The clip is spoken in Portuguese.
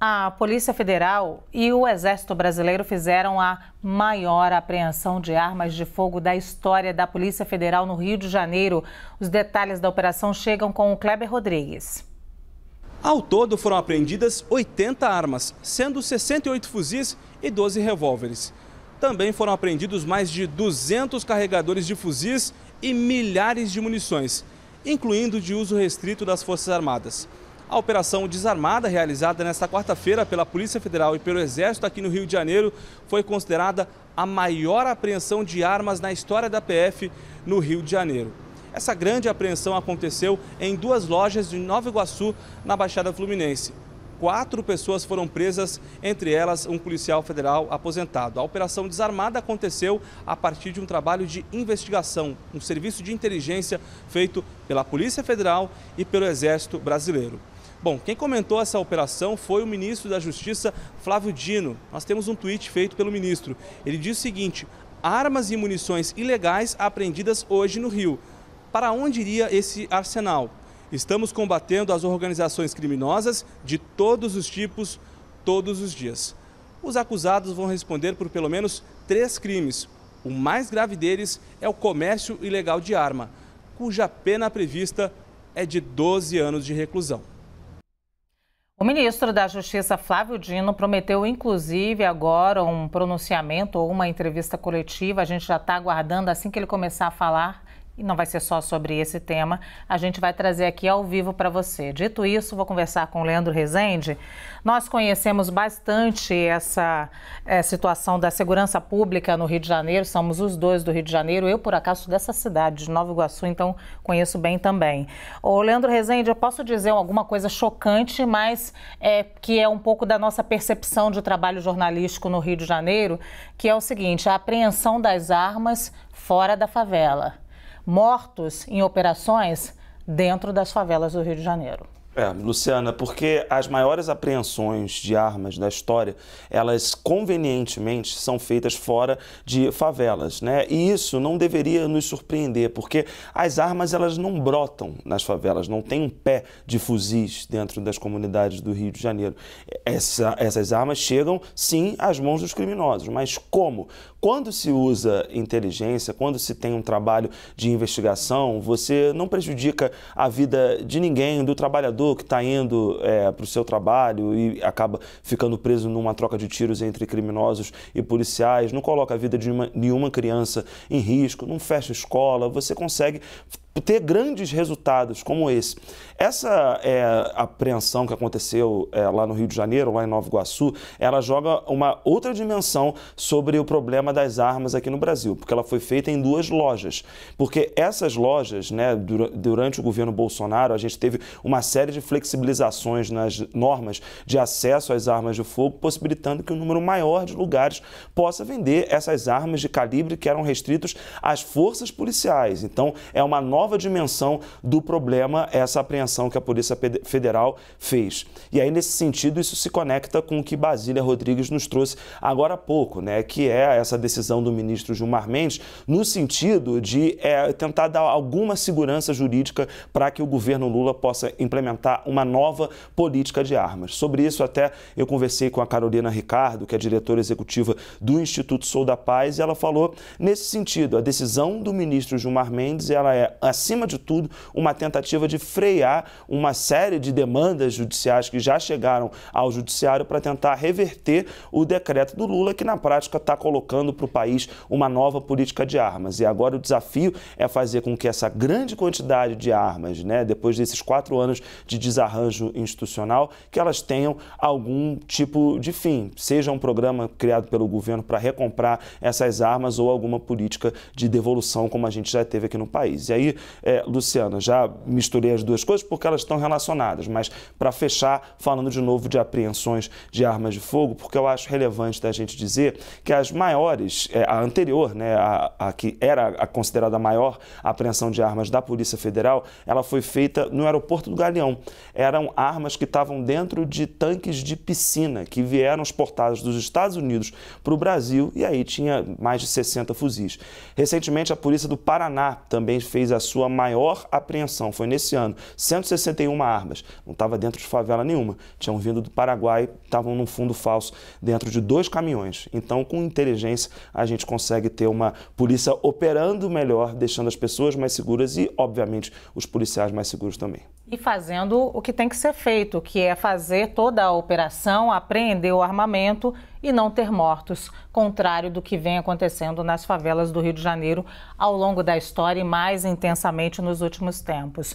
A Polícia Federal e o Exército Brasileiro fizeram a maior apreensão de armas de fogo da história da Polícia Federal no Rio de Janeiro. Os detalhes da operação chegam com o Kleber Rodrigues. Ao todo foram apreendidas 80 armas, sendo 68 fuzis e 12 revólveres. Também foram apreendidos mais de 200 carregadores de fuzis e milhares de munições, incluindo de uso restrito das Forças Armadas. A operação Desarmada, realizada nesta quarta-feira pela Polícia Federal e pelo Exército aqui no Rio de Janeiro, foi considerada a maior apreensão de armas na história da PF no Rio de Janeiro. Essa grande apreensão aconteceu em duas lojas de Nova Iguaçu, na Baixada Fluminense. 4 pessoas foram presas, entre elas um policial federal aposentado. A operação Desarmada aconteceu a partir de um trabalho de investigação, um serviço de inteligência feito pela Polícia Federal e pelo Exército Brasileiro. Bom, quem comentou essa operação foi o ministro da Justiça, Flávio Dino. Nós temos um tweet feito pelo ministro. Ele diz o seguinte: armas e munições ilegais apreendidas hoje no Rio. Para onde iria esse arsenal? Estamos combatendo as organizações criminosas de todos os tipos, todos os dias. Os acusados vão responder por pelo menos 3 crimes. O mais grave deles é o comércio ilegal de arma, cuja pena prevista é de 12 anos de reclusão. O ministro da Justiça, Flávio Dino, prometeu, inclusive, agora um pronunciamento ou uma entrevista coletiva. A gente já está aguardando, assim que ele começar a falar. E não vai ser só sobre esse tema, a gente vai trazer aqui ao vivo para você. Dito isso, vou conversar com o Leandro Rezende. Nós conhecemos bastante essa situação da segurança pública no Rio de Janeiro, somos os dois do Rio de Janeiro. Eu, por acaso, sou dessa cidade, de Nova Iguaçu, então conheço bem também. Ô, Leandro Rezende, eu posso dizer alguma coisa chocante, mas que é um pouco da nossa percepção de trabalho jornalístico no Rio de Janeiro, que é o seguinte: a apreensão das armas fora da favela. Mortos em operações dentro das favelas do Rio de Janeiro. Luciana, porque as maiores apreensões de armas da história, elas convenientemente são feitas fora de favelas, né? E isso não deveria nos surpreender, porque as armas, elas não brotam nas favelas, não tem um pé de fuzis dentro das comunidades do Rio de Janeiro. Essas armas chegam, sim, às mãos dos criminosos, mas como? Quando se usa inteligência, quando se tem um trabalho de investigação, você não prejudica a vida de ninguém, do trabalhador que está indo para o seu trabalho e acaba ficando preso numa troca de tiros entre criminosos e policiais, não coloca a vida de nenhuma criança em risco, não fecha escola, você consegue ter grandes resultados como esse. Essa apreensão que aconteceu lá no Rio de Janeiro, lá em Nova Iguaçu, ela joga uma outra dimensão sobre o problema das armas aqui no Brasil, porque ela foi feita em 2 lojas. Porque essas lojas, né, durante o governo Bolsonaro, a gente teve uma série de flexibilizações nas normas de acesso às armas de fogo, possibilitando que um número maior de lugares possa vender essas armas de calibre que eram restritos às forças policiais. Então, é uma nova dimensão do problema, essa apreensão que a Polícia Federal fez. E aí, nesse sentido, isso se conecta com o que Basília Rodrigues nos trouxe agora há pouco, né, que é essa decisão do ministro Gilmar Mendes, no sentido de tentar dar alguma segurança jurídica para que o governo Lula possa implementar uma nova política de armas. Sobre isso, até eu conversei com a Carolina Ricardo, que é diretora executiva do Instituto Sou da Paz, e ela falou nesse sentido: a decisão do ministro Gilmar Mendes, ela é, acima de tudo, uma tentativa de frear uma série de demandas judiciais que já chegaram ao judiciário para tentar reverter o decreto do Lula, que na prática está colocando para o país uma nova política de armas. E agora o desafio é fazer com que essa grande quantidade de armas, né, depois desses 4 anos de desarranjo institucional, que elas tenham algum tipo de fim, seja um programa criado pelo governo para recomprar essas armas ou alguma política de devolução, como a gente já teve aqui no país. E aí, Luciana, já misturei as duas coisas porque elas estão relacionadas, mas para fechar, falando de novo de apreensões de armas de fogo, porque eu acho relevante da gente dizer que as maiores, a anterior, né, a que era considerada a maior apreensão de armas da Polícia Federal, ela foi feita no aeroporto do Galeão. Eram armas que estavam dentro de tanques de piscina, que vieram exportados dos Estados Unidos para o Brasil, e aí tinha mais de 60 fuzis. Recentemente, a Polícia do Paraná também fez a sua maior apreensão foi nesse ano, 161 armas. Não estava dentro de favela nenhuma. Tinham vindo do Paraguai, estavam num fundo falso dentro de 2 caminhões. Então, com inteligência, a gente consegue ter uma polícia operando melhor, deixando as pessoas mais seguras e, obviamente, os policiais mais seguros também. E fazendo o que tem que ser feito, que é fazer toda a operação, apreender o armamento e não ter mortos, contrário do que vem acontecendo nas favelas do Rio de Janeiro ao longo da história e mais intensamente nos últimos tempos.